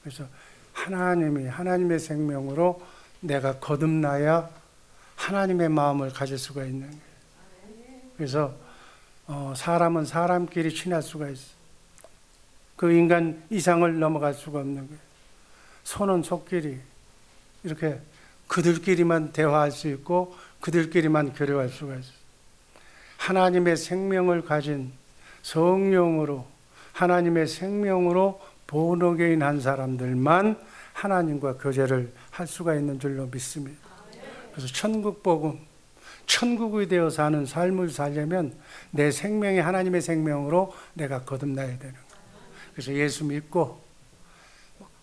그래서 하나님의 생명으로 내가 거듭나야 하나님의 마음을 가질 수가 있는 거예요. 그래서 사람은 사람끼리 친할 수가 있어. 그 인간 이상을 넘어갈 수가 없는 거예요. 손은 손끼리 이렇게 그들끼리만 대화할 수 있고 그들끼리만 교류할 수가 있어요. 하나님의 생명을 가진 성령으로, 하나님의 생명으로 본어게인 한 사람들만 하나님과 교제를 할 수가 있는 줄로 믿습니다. 그래서 천국 복음, 천국이 되어 사는 삶을 살려면 내 생명이 하나님의 생명으로 내가 거듭나야 되는 거예요. 그래서 예수 믿고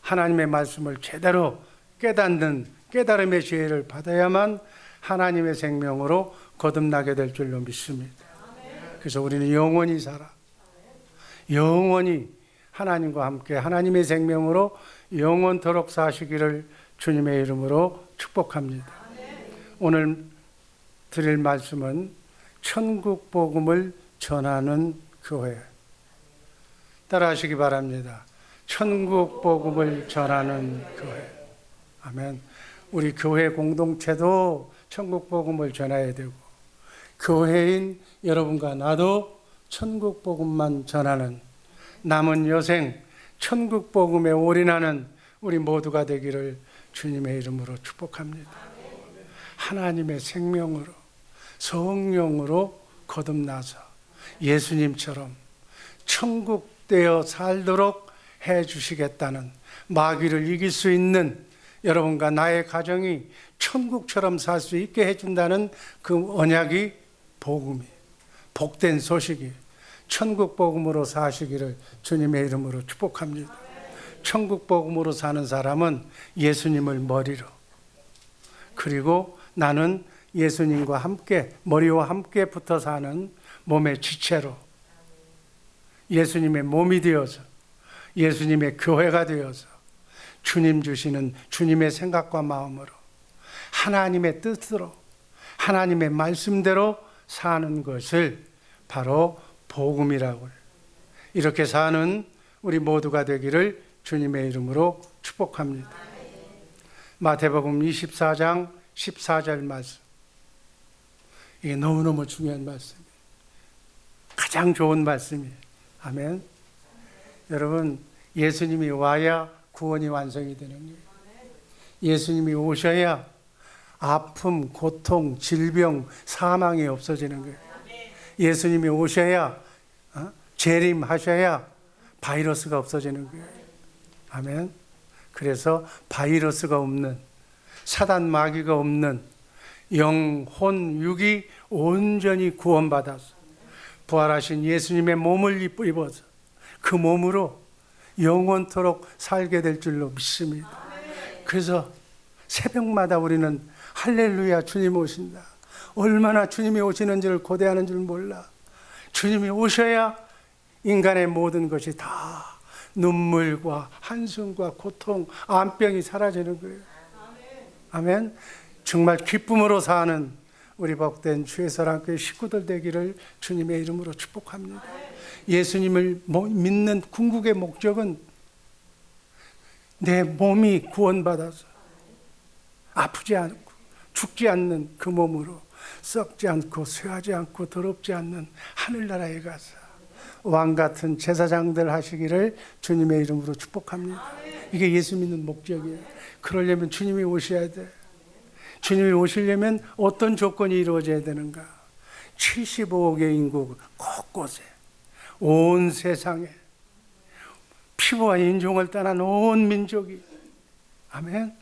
하나님의 말씀을 제대로 깨닫는 깨달음의 지혜를 받아야만 하나님의 생명으로 거듭나게 될 줄로 믿습니다. 그래서 우리는 영원히 살아, 영원히 하나님과 함께 하나님의 생명으로 영원토록 사시기를 주님의 이름으로 축복합니다. 오늘 드릴 말씀은 천국 복음을 전하는 교회. 따라하시기 바랍니다. 천국 복음을 전하는 교회. 아멘. 우리 교회 공동체도 천국 복음을 전해야 되고, 교회인 여러분과 나도 천국 복음만 전하는, 남은 여생 천국 복음에 올인하는 우리 모두가 되기를 주님의 이름으로 축복합니다. 하나님의 생명으로, 성령으로 거듭나서 예수님처럼 천국 되어 살도록 해 주시겠다는, 마귀를 이길 수 있는 여러분과 나의 가정이 천국처럼 살 수 있게 해준다는 그 언약이 복음이, 복된 소식이 천국 복음으로 사시기를 주님의 이름으로 축복합니다. 천국 복음으로 사는 사람은 예수님을 머리로, 그리고 나는 예수님과 함께, 머리와 함께 붙어 사는 몸의 지체로, 예수님의 몸이 되어서, 예수님의 교회가 되어서 주님 주시는 주님의 생각과 마음으로, 하나님의 뜻으로, 하나님의 말씀대로 사는 것을 바로 복음이라고 해요. 이렇게 사는 우리 모두가 되기를 주님의 이름으로 축복합니다. 마태복음 24장 14절 말씀, 이게 너무너무 중요한 말씀이에요. 가장 좋은 말씀이에요. 아멘. 여러분, 예수님이 와야 구원이 완성이 되는 거예요. 예수님이 오셔야 아픔, 고통, 질병, 사망이 없어지는 거예요. 예수님이 오셔야, 재림하셔야 바이러스가 없어지는 거예요. 아멘. 그래서 바이러스가 없는, 사단 마귀가 없는 영, 혼, 육이 온전히 구원받아서 부활하신 예수님의 몸을 입어서 그 몸으로 영원토록 살게 될 줄로 믿습니다. 그래서 새벽마다 우리는 할렐루야, 주님 오신다. 얼마나 주님이 오시는지를 고대하는 줄 몰라. 주님이 오셔야 인간의 모든 것이 다 눈물과 한숨과 고통, 암병이 사라지는 거예요. 아멘. 정말 기쁨으로 사는 우리 복된 주의사랑교회 식구들 되기를 주님의 이름으로 축복합니다. 예수님을 믿는 궁극의 목적은 내 몸이 구원받아서 아프지 않고 죽지 않는 그 몸으로 썩지 않고 쇠하지 않고 더럽지 않는 하늘나라에 가서 왕같은 제사장들 하시기를 주님의 이름으로 축복합니다. 이게 예수 믿는 목적이에요. 그러려면 주님이 오셔야 돼. 주님이 오시려면 어떤 조건이 이루어져야 되는가? 75억의 인구 곳곳에, 온 세상에, 피부와 인종을 떠난 온 민족이, 아멘.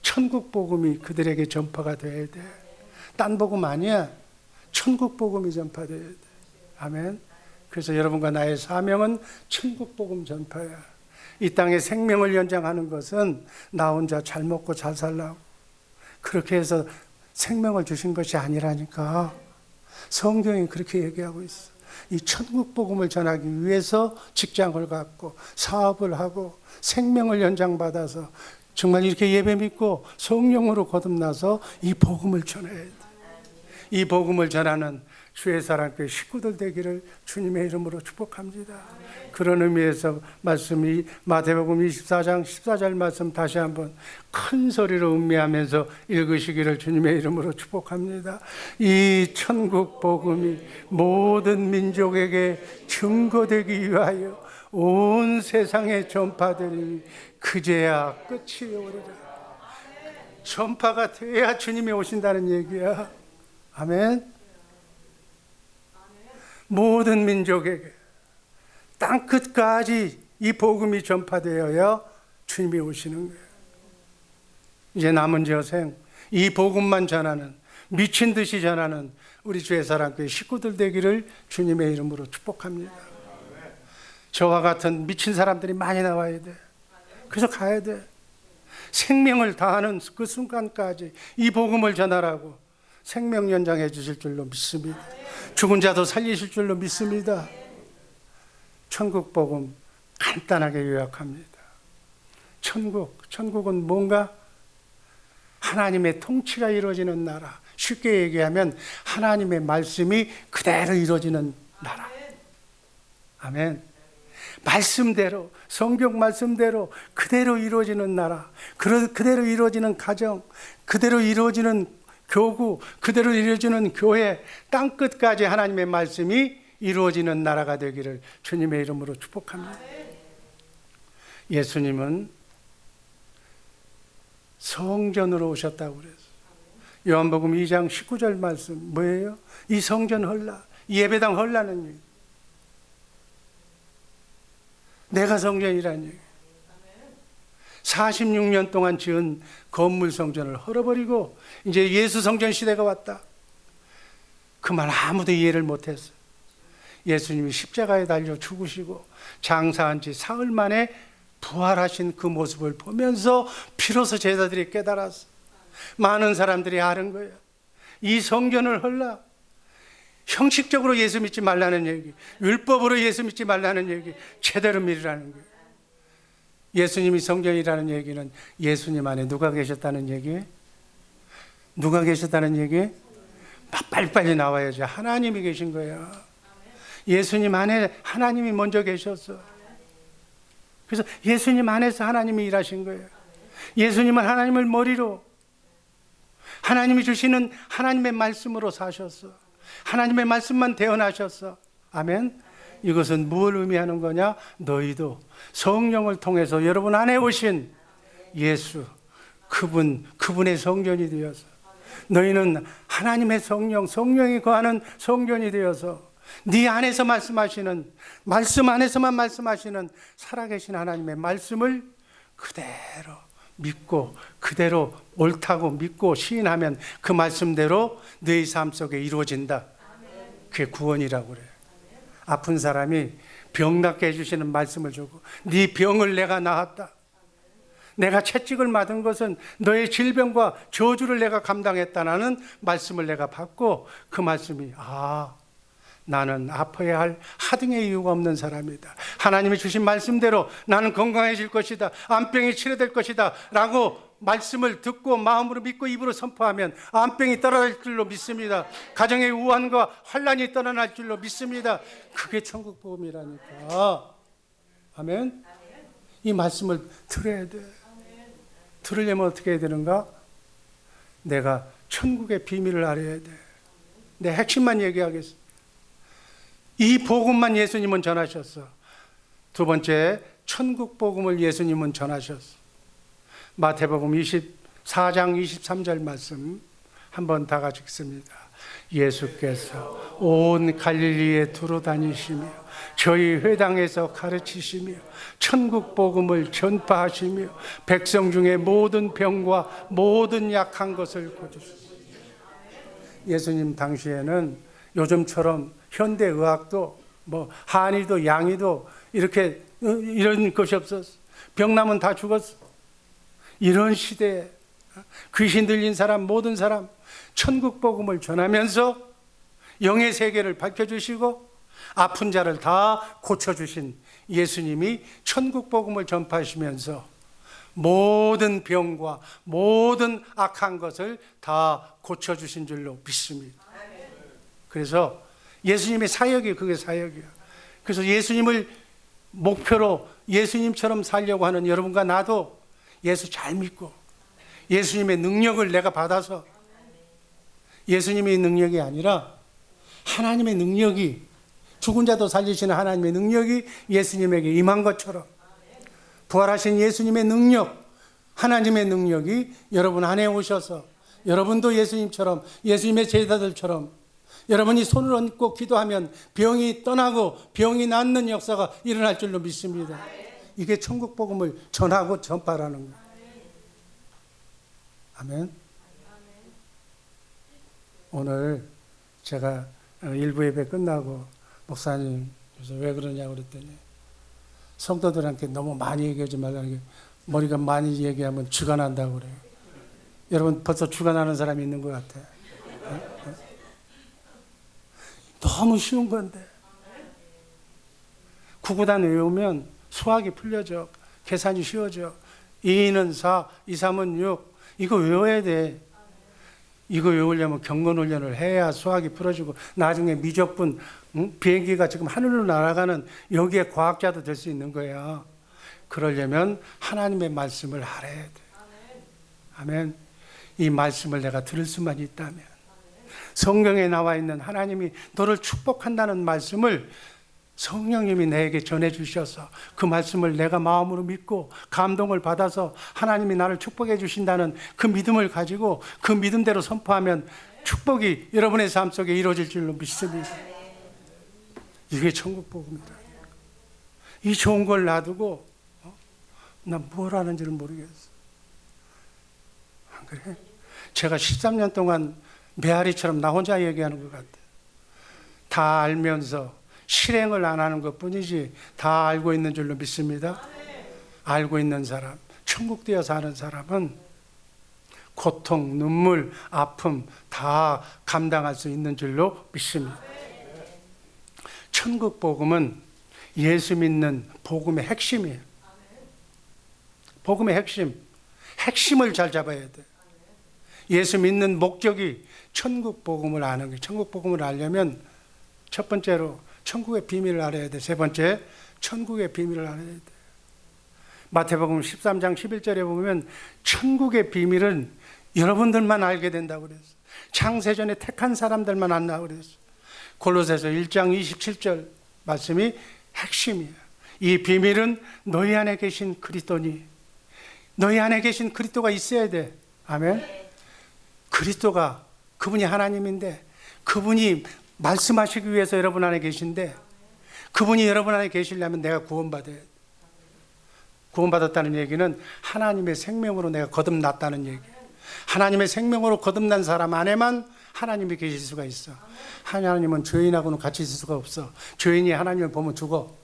천국 복음이 그들에게 전파가 돼야 돼. 딴 복음 아니야. 천국 복음이 전파돼야 돼. 아멘. 그래서 여러분과 나의 사명은 천국 복음 전파야. 이 땅에 생명을 연장하는 것은 나 혼자 잘 먹고 잘 살라고 그렇게 해서 생명을 주신 것이 아니라니까. 성경이 그렇게 얘기하고 있어. 이 천국 복음을 전하기 위해서 직장을 갖고 사업을 하고 생명을 연장받아서 정말 이렇게 예배 믿고 성령으로 거듭나서 이 복음을 전해야 돼. 이 복음을 전하는 주의 사랑교회 식구들 되기를 주님의 이름으로 축복합니다. 그런 의미에서 말씀이 마태복음 24장 14절 말씀 다시 한번 큰 소리로 음미하면서 읽으시기를 주님의 이름으로 축복합니다. 이 천국 복음이 모든 민족에게 증거되기 위하여 온 세상에 전파되니 그제야 끝이 오리라. 전파가 돼야 주님이 오신다는 얘기야. 아멘. 모든 민족에게 땅 끝까지 이 복음이 전파되어야 주님이 오시는 거예요. 이제 남은 여생 이 복음만 전하는, 미친 듯이 전하는 우리 주의 사랑교회 식구들 되기를 주님의 이름으로 축복합니다. 저와 같은 미친 사람들이 많이 나와야 돼. 그래서 가야 돼. 생명을 다하는 그 순간까지 이 복음을 전하라고 생명 연장해 주실 줄로 믿습니다. 죽은 자도 살리실 줄로 믿습니다. 천국 복음 간단하게 요약합니다. 천국은 뭔가 하나님의 통치가 이루어지는 나라. 쉽게 얘기하면 하나님의 말씀이 그대로 이루어지는 나라. 아멘. 말씀대로, 성경 말씀대로 그대로 이루어지는 나라, 그대로 이루어지는 가정, 그대로 이루어지는 교구, 그대로 이루어지는 교회, 땅끝까지 하나님의 말씀이 이루어지는 나라가 되기를 주님의 이름으로 축복합니다. 예수님은 성전으로 오셨다고 그랬어요. 요한복음 2장 19절 말씀 뭐예요? 이 성전 헐라, 이 예배당 헐라는 얘기. 내가 성전이라는 얘기. 46년 동안 지은 건물 성전을 헐어버리고 이제 예수 성전 시대가 왔다. 그 말 아무도 이해를 못했어요. 예수님이 십자가에 달려 죽으시고 장사한 지 사흘 만에 부활하신 그 모습을 보면서 비로소 제자들이 깨달았어. 많은 사람들이 아는 거예요. 이 성전을 헐라. 형식적으로 예수 믿지 말라는 얘기, 율법으로 예수 믿지 말라는 얘기, 제대로 믿으라는 거예요. 예수님이 성전이라는 얘기는 예수님 안에 누가 계셨다는 얘기예요? 누가 계셨다는 얘기예요? 빨리빨리 나와야죠. 하나님이 계신 거예요. 예수님 안에 하나님이 먼저 계셨어. 그래서 예수님 안에서 하나님이 일하신 거예요. 예수님은 하나님을 머리로, 하나님이 주시는 하나님의 말씀으로 사셨어. 하나님의 말씀만 대언하셨어. 아멘. 이것은 무엇을 의미하는 거냐? 너희도 성령을 통해서 여러분 안에 오신 예수, 그분의 성전이 되어서 너희는 하나님의 성령이 거하는 성전이 되어서 네 안에서 말씀하시는, 말씀 안에서만 말씀하시는 살아계신 하나님의 말씀을 그대로 믿고 그대로 옳다고 믿고 시인하면 그 말씀대로 너희 삶 속에 이루어진다. 그게 구원이라고 그래요. 아픈 사람이 병 낫게 해주시는 말씀을 주고 네 병을 내가 나았다. 내가 채찍을 맞은 것은 너의 질병과 저주를 내가 감당했다는 말씀을 내가 받고 그 말씀이 나는 아파야 할 하등의 이유가 없는 사람이다. 하나님이 주신 말씀대로 나는 건강해질 것이다. 암병이 치료될 것이다. 라고 말씀을 듣고 마음으로 믿고 입으로 선포하면 암병이 떨어질 줄로 믿습니다. 가정의 우환과 환란이 떠나날 줄로 믿습니다. 그게 천국 복음이라니까. 아멘. 이 말씀을 들어야 돼. 들으려면 어떻게 해야 되는가? 내가 천국의 비밀을 알아야 돼. 내 핵심만 얘기하겠어. 이 복음만 예수님은 전하셨어. 두 번째, 천국 복음을 예수님은 전하셨어. 마태복음 24장 23절 말씀 한번 다 같이 읽습니다. 예수께서 온 갈릴리에 두루 다니시며 저희 회당에서 가르치시며 천국 복음을 전파하시며 백성 중에 모든 병과 모든 약한 것을 고치시고. 예수님 당시에는 요즘처럼 현대의학도 한의도 양의도 이런 것이 없었어. 병나면 다 죽었어. 이런 시대에 귀신 들린 사람, 모든 사람 천국 복음을 전하면서 영의 세계를 밝혀주시고 아픈 자를 다 고쳐주신 예수님이 천국 복음을 전파하시면서 모든 병과 모든 악한 것을 다 고쳐주신 줄로 믿습니다. 그래서 예수님의 사역이 그게 사역이야. 그래서 예수님을 목표로 예수님처럼 살려고 하는 여러분과 나도 예수 잘 믿고 예수님의 능력을 내가 받아서, 예수님의 능력이 아니라 하나님의 능력이, 죽은 자도 살리시는 하나님의 능력이 예수님에게 임한 것처럼 부활하신 예수님의 능력, 하나님의 능력이 여러분 안에 오셔서 여러분도 예수님처럼, 예수님의 제자들처럼 여러분이 손을 얹고 기도하면 병이 떠나고 병이 낫는 역사가 일어날 줄로 믿습니다. 이게 천국 복음을 전하고 전파라는 거예요. 아멘. 오늘 제가 일부 예배 끝나고 목사님 그래서 왜 그러냐고 그랬더니 성도들한테 너무 많이 얘기하지 말라는 게, 머리가 많이 얘기하면 쥐가 난다고 그래요. 여러분 벌써 쥐가 나는 사람이 있는 것 같아. 너무 쉬운 건데. 구구단 외우면 수학이 풀려져. 계산이 쉬워져. 2는 4, 2, 3은 6. 이거 외워야 돼. 이거 외우려면 경건훈련을 해야 수학이 풀어지고 나중에 미적분, 비행기가 지금 하늘로 날아가는 여기에 과학자도 될 수 있는 거야. 그러려면 하나님의 말씀을 알아야 돼. 아멘. 이 말씀을 내가 들을 수만 있다면, 성경에 나와 있는 하나님이 너를 축복한다는 말씀을 성령님이 내게 전해주셔서 그 말씀을 내가 마음으로 믿고 감동을 받아서 하나님이 나를 축복해 주신다는 그 믿음을 가지고 그 믿음대로 선포하면 축복이 여러분의 삶 속에 이루어질 줄로 믿습니다. 이게 천국 복음이다. 이 좋은 걸 놔두고 난 뭘 하는지를 모르겠어. 안 그래? 제가 13년 동안 메아리처럼 나 혼자 얘기하는 것 같아. 다 알면서 실행을 안 하는 것 뿐이지 다 알고 있는 줄로 믿습니다. 알고 있는 사람, 천국 되어 사는 사람은 고통, 눈물, 아픔 다 감당할 수 있는 줄로 믿습니다. 천국 복음은 예수 믿는 복음의 핵심이에요. 복음의 핵심, 핵심을 잘 잡아야 돼. 예수 믿는 목적이 천국 복음을 아는 거예요. 천국 복음을 알려면 첫 번째로 천국의 비밀을 알아야 돼. 세 번째, 천국의 비밀을 알아야 돼. 마태복음 13장 11절에 보면 천국의 비밀은 여러분들만 알게 된다고 그랬어. 창세전에 택한 사람들만 안다고 그랬어. 골로새서 1장 27절 말씀이 핵심이야. 이 비밀은 너희 안에 계신 그리스도니, 너희 안에 계신 그리스도가 있어야 돼. 아멘. 그리스도가, 그분이 하나님인데 그분이 말씀하시기 위해서 여러분 안에 계신데, 그분이 여러분 안에 계시려면 내가 구원받아야 돼. 구원받았다는 얘기는 하나님의 생명으로 내가 거듭났다는 얘기예요. 하나님의 생명으로 거듭난 사람 안에만 하나님이 계실 수가 있어. 하나님은 죄인하고는 같이 있을 수가 없어. 죄인이 하나님을 보면 죽어.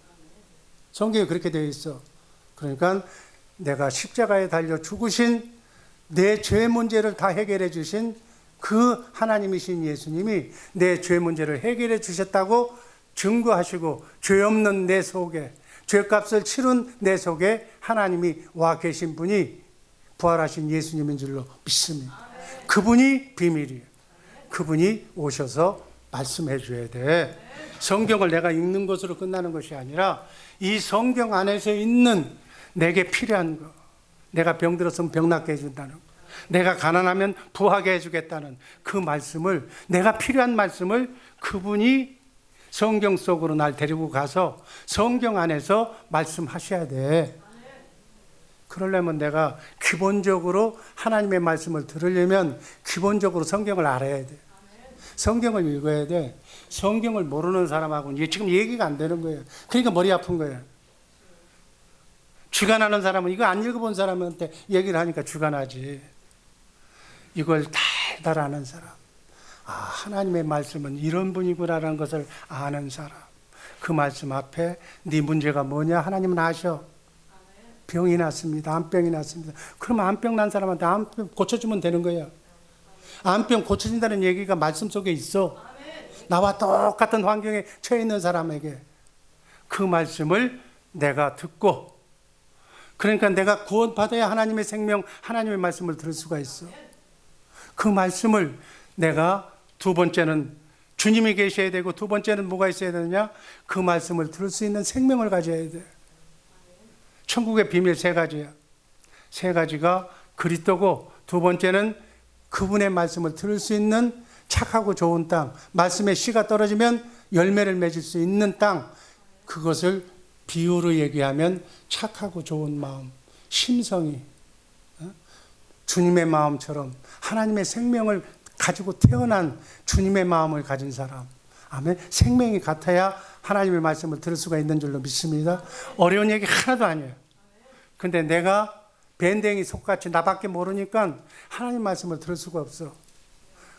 성경에 그렇게 되어 있어. 그러니까 내가 십자가에 달려 죽으신 내 죄 문제를 다 해결해 주신 그 하나님이신 예수님이 내 죄 문제를 해결해 주셨다고 증거하시고, 죄 없는 내 속에, 죄값을 치른 내 속에 하나님이 와 계신 분이 부활하신 예수님인 줄로 믿습니다. 그분이 비밀이에요. 그분이 오셔서 말씀해 줘야 돼. 성경을 내가 읽는 것으로 끝나는 것이 아니라 이 성경 안에서 있는 내게 필요한 거, 내가 병들었으면 병 낫게 해준다는 거, 내가 가난하면 부하게 해주겠다는 그 말씀을, 내가 필요한 말씀을 그분이 성경 속으로 날 데리고 가서 성경 안에서 말씀하셔야 돼. 그러려면 내가 기본적으로 하나님의 말씀을 들으려면 기본적으로 성경을 알아야 돼. 성경을 읽어야 돼. 성경을 모르는 사람하고는 지금 얘기가 안 되는 거예요. 그러니까 머리 아픈 거예요. 쥐가 나는 사람은, 이거 안 읽어본 사람한테 얘기를 하니까 쥐가 나지. 이걸 달달 아는 사람, 아, 하나님의 말씀은 이런 분이구나라는 것을 아는 사람, 그 말씀 앞에 네 문제가 뭐냐? 하나님은 아셔. 병이 났습니다. 암병이 났습니다. 그러면 암병 난 사람한테 암병 고쳐주면 되는 거야. 암병 고쳐진다는 얘기가 말씀 속에 있어. 나와 똑같은 환경에 처해 있는 사람에게 그 말씀을 내가 듣고, 그러니까 내가 구원받아야 하나님의 생명, 하나님의 말씀을 들을 수가 있어. 그 말씀을 내가 두 번째는 주님이 계셔야 되고, 두 번째는 뭐가 있어야 되느냐? 그 말씀을 들을 수 있는 생명을 가져야 돼. 천국의 비밀 세 가지야. 세 가지가 그리스도고, 두 번째는 그분의 말씀을 들을 수 있는 착하고 좋은 땅, 말씀의 씨가 떨어지면 열매를 맺을 수 있는 땅, 그것을 비유로 얘기하면 착하고 좋은 마음, 심성이 주님의 마음처럼 하나님의 생명을 가지고 태어난 주님의 마음을 가진 사람. 아멘. 생명이 같아야 하나님의 말씀을 들을 수가 있는 줄로 믿습니다. 어려운 얘기 하나도 아니에요. 근데 내가 밴댕이 속같이 나밖에 모르니까 하나님 말씀을 들을 수가 없어.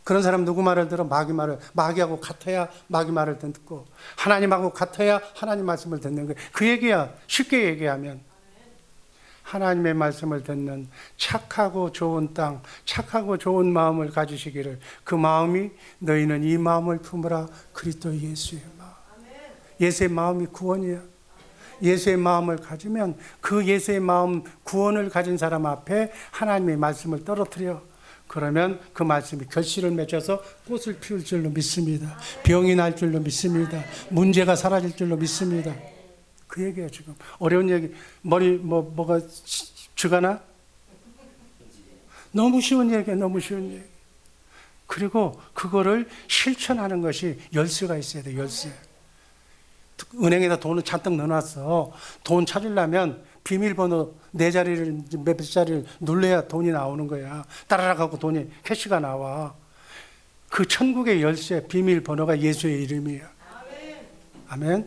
그런 사람 누구 말을 들어? 마귀 말을. 마귀하고 같아야 마귀 말을 듣고, 하나님하고 같아야 하나님 말씀을 듣는 거예요. 그 얘기야. 쉽게 얘기하면 하나님의 말씀을 듣는 착하고 좋은 땅, 착하고 좋은 마음을 가지시기를. 그 마음이 너희는 이 마음을 품으라. 그리스도 예수의 마음. 예수의 마음이 구원이야. 예수의 마음을 가지면 그 예수의 마음, 구원을 가진 사람 앞에 하나님의 말씀을 떨어뜨려. 그러면 그 말씀이 결실을 맺어서 꽃을 피울 줄로 믿습니다. 병이 날 줄로 믿습니다. 문제가 사라질 줄로 믿습니다. 그 얘기예요. 지금 어려운 얘기. 머리 뭐가 쥐가나? 너무 쉬운 얘기야. 너무 쉬운 얘기. 그리고 그거를 실천하는 것이 열쇠가 있어야 돼. 열쇠. 은행에다 돈을 잔뜩 넣어놨어. 돈 찾으려면 비밀번호 네 자리를, 몇 자리를 눌러야 돈이 나오는 거야. 따라락 하고 돈이, 캐시가 나와. 그 천국의 열쇠, 비밀번호가 예수의 이름이야. 아멘.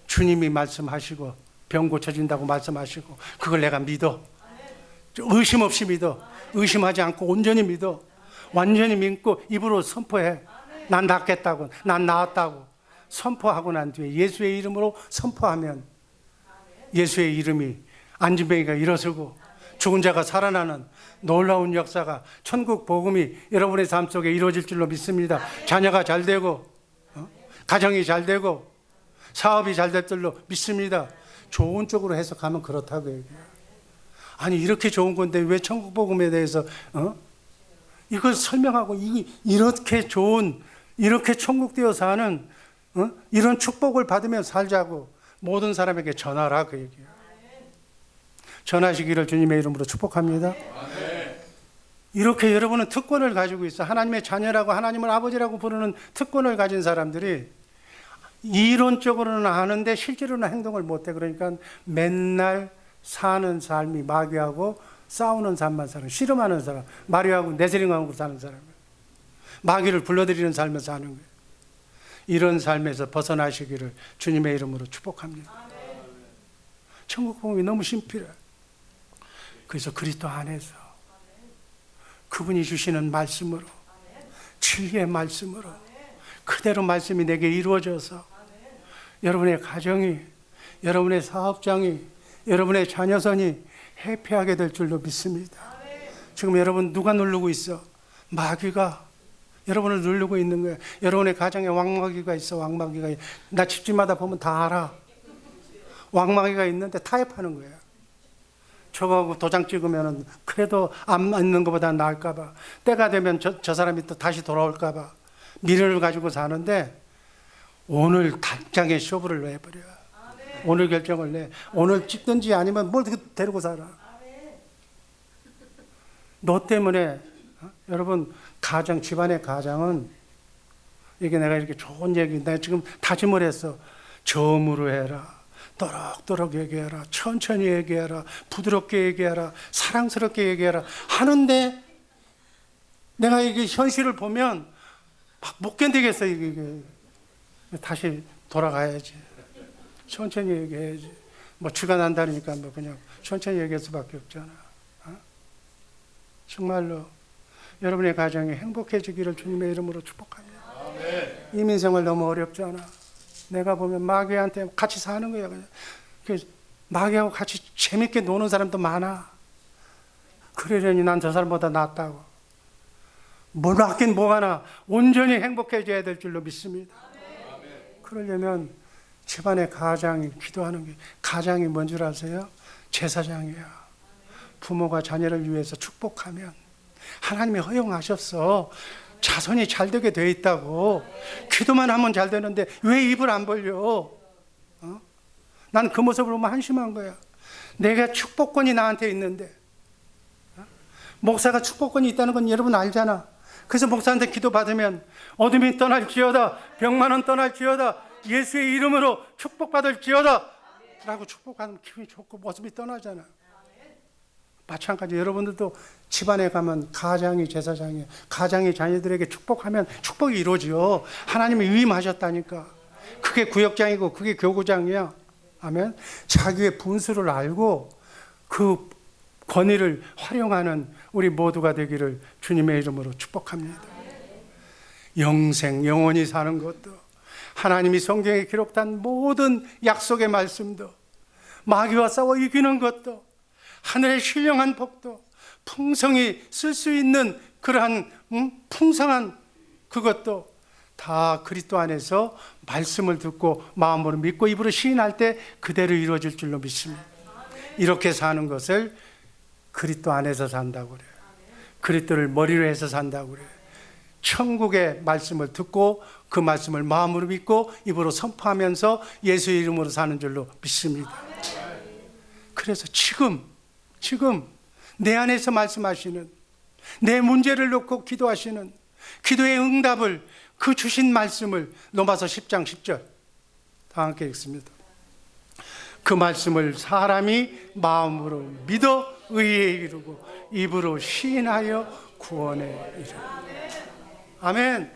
주님이 말씀하시고 병 고쳐진다고 말씀하시고, 그걸 내가 믿어. 의심 없이 믿어. 의심하지 않고 온전히 믿어. 완전히 믿고 입으로 선포해. 난 낫겠다고, 난 나았다고 선포하고 난 뒤에 예수의 이름으로 선포하면 예수의 이름이 안진뱅이가 일어서고 죽은 자가 살아나는 놀라운 역사가, 천국 복음이 여러분의 삶 속에 이루어질 줄로 믿습니다. 자녀가 잘 되고, 가정이 잘 되고, 사업이 잘 될 줄로 믿습니다. 좋은 쪽으로 해석하면 그렇다고 얘기해요. 아니 이렇게 좋은 건데 왜 천국 복음에 대해서 이걸 설명하고, 이렇게 좋은, 이렇게 천국되어 사는 이런 축복을 받으며 살자고 모든 사람에게 전하라, 그 얘기예요. 전하시기를 주님의 이름으로 축복합니다. 이렇게 여러분은 특권을 가지고 있어. 하나님의 자녀라고, 하나님을 아버지라고 부르는 특권을 가진 사람들이 이론적으로는 아는데 실제로는 행동을 못해. 그러니까 맨날 사는 삶이 마귀하고 싸우는 삶만 사는, 씨름하는 사람, 마귀하고 네스링하고 사는 사람이에요. 마귀를 불러들이는 삶을 사는 거예요. 이런 삶에서 벗어나시기를 주님의 이름으로 축복합니다. 천국 복음이 너무 심필해. 그래서 그리스도 안에서 그분이 주시는 말씀으로, 진리의 말씀으로 그대로 말씀이 내게 이루어져서 여러분의 가정이, 여러분의 사업장이, 여러분의 자녀선이 해피하게 될 줄로 믿습니다. 지금 여러분 누가 누르고 있어? 마귀가 여러분을 누르고 있는 거예요. 여러분의 가정에 왕마귀가 있어. 왕마귀가. 나 집집마다 보면 다 알아. 왕마귀가 있는데 타협하는 거예요. 저거하고 도장 찍으면 그래도 안 맞는 것보다 나을까 봐, 때가 되면 저 사람이 또 다시 돌아올까 봐 미련을 가지고 사는데, 오늘 당장에 쇼부를 내버려. 오늘 결정을 내. 오늘 찍든지 아니면 뭘 데리고 살아. 너 때문에 여러분, 가정, 집안의 가정은, 이게 내가 이렇게 좋은 얘기, 내가 지금 다짐을 했어. 저음으로 해라. 또록또록 얘기해라. 천천히 얘기해라. 부드럽게 얘기해라. 사랑스럽게 얘기해라. 하는데 내가 이게 현실을 보면 막 못 견디겠어. 이게 다시 돌아가야지. 천천히 얘기해야지. 뭐 쥐가 난다니까 뭐 그냥 천천히 얘기할 수밖에 없잖아. 정말로 여러분의 가정이 행복해지기를 주님의 이름으로 축복합니다. 이민생활 너무 어렵잖아. 내가 보면 마귀한테 같이 사는 거야. 그냥 마귀하고 같이 재밌게 노는 사람도 많아. 그러려니 난 저 사람보다 낫다고. 뭘 낫긴 뭐가 나. 온전히 행복해져야 될 줄로 믿습니다. 그러려면 집안의 가장이 기도하는 게, 가장이 뭔 줄 아세요? 제사장이야. 부모가 자녀를 위해서 축복하면 하나님이 허용하셨어. 자손이 잘 되게 돼 있다고. 기도만 하면 잘 되는데 왜 입을 안 벌려? 난 그 모습을 보면 한심한 거야. 내가 축복권이 나한테 있는데, 목사가 축복권이 있다는 건 여러분 알잖아. 그래서 목사한테 기도 받으면 어둠이 떠날지어다, 병만은 떠날지어다, 예수의 이름으로 축복받을지어다 라고 축복하면 기분이 좋고 모습이 떠나잖아. 마찬가지 여러분들도 집안에 가면 가장이 제사장이에요. 가장이 자녀들에게 축복하면 축복이 이루어져. 하나님이 위임하셨다니까. 그게 구역장이고 그게 교구장이야. 아멘. 자기의 분수를 알고 그 권위를 활용하는 우리 모두가 되기를 주님의 이름으로 축복합니다. 영생, 영원히 사는 것도, 하나님이 성경에 기록한 모든 약속의 말씀도, 마귀와 싸워 이기는 것도, 하늘의 신령한 복도, 풍성히 쓸 수 있는 그러한 풍성한 그것도 다 그리스도 안에서 말씀을 듣고 마음으로 믿고 입으로 시인할 때 그대로 이루어질 줄로 믿습니다. 이렇게 사는 것을 그리스도 안에서 산다고 그래요. 그리스도를 머리로 해서 산다고 그래요. 천국의 말씀을 듣고 그 말씀을 마음으로 믿고 입으로 선포하면서 예수의 이름으로 사는 줄로 믿습니다. 그래서 지금 내 안에서 말씀하시는, 내 문제를 놓고 기도하시는 기도의 응답을, 그 주신 말씀을 로마서 10장 10절 다 함께 읽습니다. 그 말씀을 사람이 마음으로 믿어 의에 이르고 입으로 시인하여 구원에 이르고. 아멘.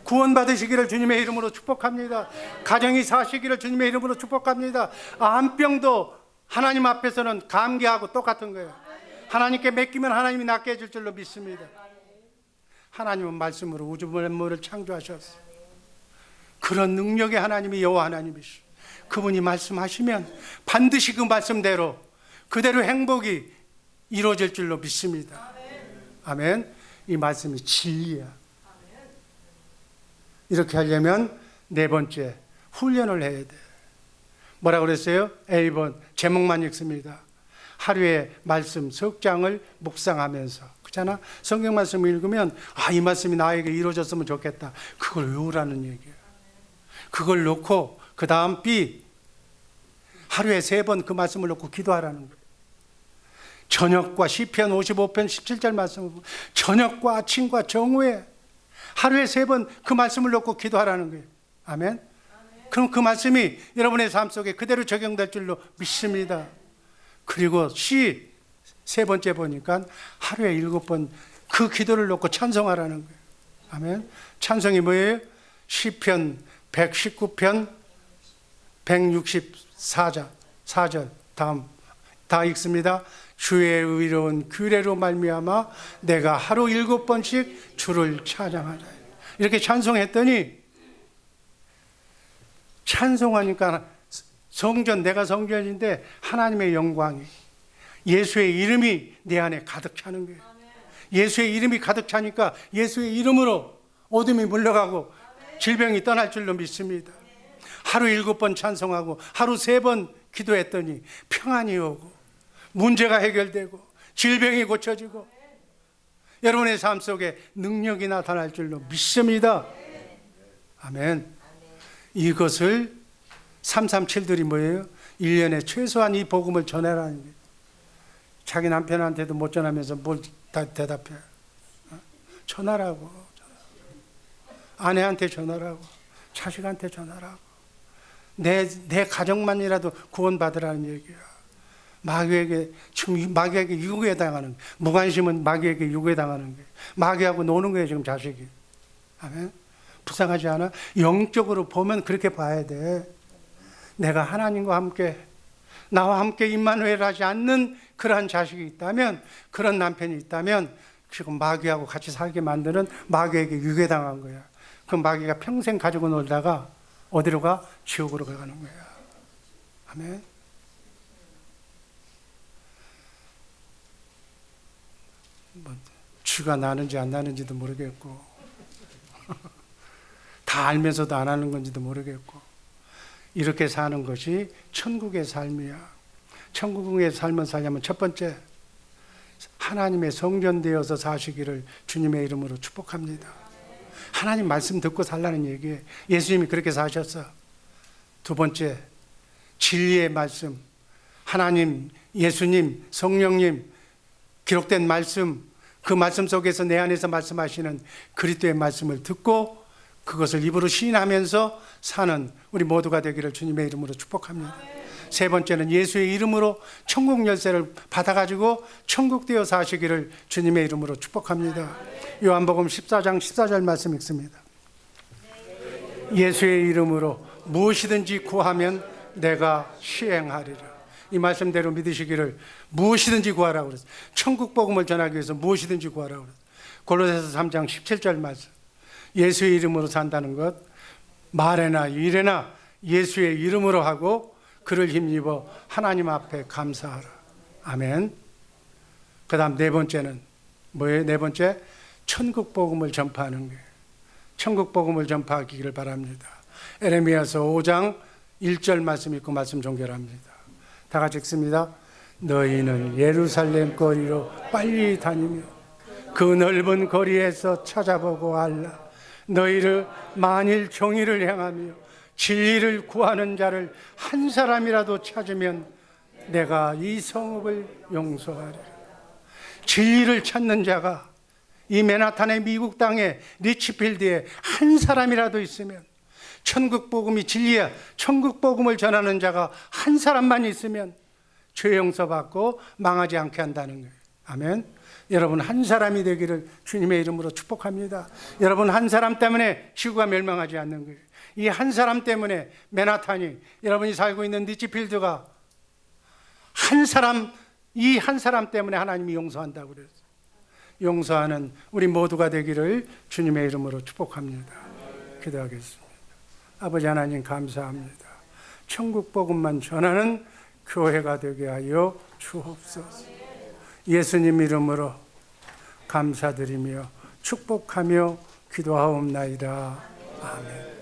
구원 받으시기를 주님의 이름으로 축복합니다. 가정이 사시기를 주님의 이름으로 축복합니다. 암병도 하나님 앞에서는 감기하고 똑같은 거예요. 하나님께 맡기면 하나님이 낫게 해줄 줄로 믿습니다. 하나님은 말씀으로 우주 만물을 창조하셨어요. 그런 능력의 하나님이 여호와 하나님이시오. 그분이 말씀하시면 반드시 그 말씀대로 그대로 행복이 이루어질 줄로 믿습니다. 아멘. 이 말씀이 진리야. 이렇게 하려면 네 번째 훈련을 해야 돼. 뭐라고 그랬어요? A번 제목만 읽습니다. 하루에 말씀 석 장을 묵상하면서. 그렇잖아? 성경 말씀을 읽으면 이 말씀이 나에게 이루어졌으면 좋겠다. 그걸 외우라는 얘기예요. 그걸 놓고 그 다음 B, 하루에 3번 그 말씀을 놓고 기도하라는 거예요. 저녁과 시편 55편 17절 말씀을 보면 저녁과 아침과 정오에 하루에 3번 그 말씀을 놓고 기도하라는 거예요. 아멘. 그럼 그 말씀이 여러분의 삶 속에 그대로 적용될 줄로 믿습니다. 그리고 C, 3번째 보니까 하루에 7번 그 기도를 놓고 찬송하라는 거예요. 아멘. 찬송이 뭐예요? 시편 119편 164절 4절 다음 다 읽습니다. 주의 의로운 규례로 말미암아 내가 하루 7번씩 주를 찬양하자. 이렇게 찬송했더니, 찬송하니까 성전, 내가 성전인데 하나님의 영광이, 예수의 이름이 내 안에 가득 차는 거예요. 예수의 이름이 가득 차니까 예수의 이름으로 어둠이 물러가고 질병이 떠날 줄로 믿습니다. 하루 7번 찬송하고 하루 3번 기도했더니 평안이 오고 문제가 해결되고 질병이 고쳐지고 여러분의 삶 속에 능력이 나타날 줄로 믿습니다. 아멘. 이것을 337들이 뭐예요? 1년에 최소한 이 복음을 전해라는 거예요. 자기 남편한테도 못 전하면서 뭘 대답해? 전하라고. 아내한테 전하라고. 자식한테 전하라고. 내 가정만이라도 구원받으라는 얘기야. 마귀에게 유혹에 당하는, 무관심은 마귀에게 유혹에 당하는 거예요. 마귀하고 노는 거예요, 지금 자식이. 아멘. 불쌍하지 않아? 영적으로 보면 그렇게 봐야 돼. 내가 하나님과 함께, 나와 함께 임마누엘 하지 않는 그러한 자식이 있다면, 그런 남편이 있다면 지금 마귀하고 같이 살게 만드는 마귀에게 유혹에 당한 거야. 그 마귀가 평생 가지고 놀다가 어디로 가? 지옥으로 가는 거야. 아멘. 쥐가 나는지 안 나는지도 모르겠고 다 알면서도 안 하는 건지도 모르겠고, 이렇게 사는 것이 천국의 삶이야. 천국의 삶을 살려면 첫 번째, 하나님의 성전되어서 사시기를 주님의 이름으로 축복합니다. 하나님 말씀 듣고 살라는 얘기예요. 예수님이 그렇게 사셨어. 두 번째, 진리의 말씀. 하나님, 예수님, 성령님 기록된 말씀, 그 말씀 속에서 내 안에서 말씀하시는 그리스도의 말씀을 듣고 그것을 입으로 시인하면서 사는 우리 모두가 되기를 주님의 이름으로 축복합니다. 세 번째는 예수의 이름으로 천국 열쇠를 받아가지고 천국 되어 사시기를 주님의 이름으로 축복합니다. 요한복음 14장 14절 말씀 읽습니다. 예수의 이름으로 무엇이든지 구하면 내가 시행하리라. 이 말씀대로 믿으시기를 무엇이든지 구하라고 그랬어요. 천국 복음을 전하기 위해서 무엇이든지 구하라고 그랬어요. 골로새서 3장 17절 말씀. 예수의 이름으로 산다는 것, 말에나 일에나 예수의 이름으로 하고 그를 힘입어 하나님 앞에 감사하라. 아멘. 그 다음 네 번째는 뭐예요? 네 번째, 천국 복음을 전파하는 거예요. 천국 복음을 전파하기를 바랍니다. 에레미야서 5장 1절 말씀 읽고 말씀 종결합니다. 다 같이 읽습니다. 너희는 예루살렘 거리로 빨리 다니며 그 넓은 거리에서 찾아보고 알라. 너희를 만일 정의를 행하며 진리를 구하는 자를 한 사람이라도 찾으면 내가 이 성읍을 용서하리라. 진리를 찾는 자가 이 맨하탄의 미국 땅의 리치필드에 한 사람이라도 있으면, 천국 복음이 진리야, 천국 복음을 전하는 자가 한 사람만 있으면 죄 용서받고 망하지 않게 한다는 거예요. 아멘. 여러분 한 사람이 되기를 주님의 이름으로 축복합니다. 여러분 한 사람 때문에 지구가 멸망하지 않는 거예요. 이 한 사람 때문에 맨하탄이, 여러분이 살고 있는 리치필드가 한 사람, 이 한 사람 때문에 하나님이 용서한다고 그랬어요. 용서하는 우리 모두가 되기를 주님의 이름으로 축복합니다. 기도하겠습니다. 아버지 하나님 감사합니다. 천국 복음만 전하는 교회가 되게 하여 주옵소서. 예수님 이름으로 감사드리며 축복하며 기도하옵나이다. 아멘.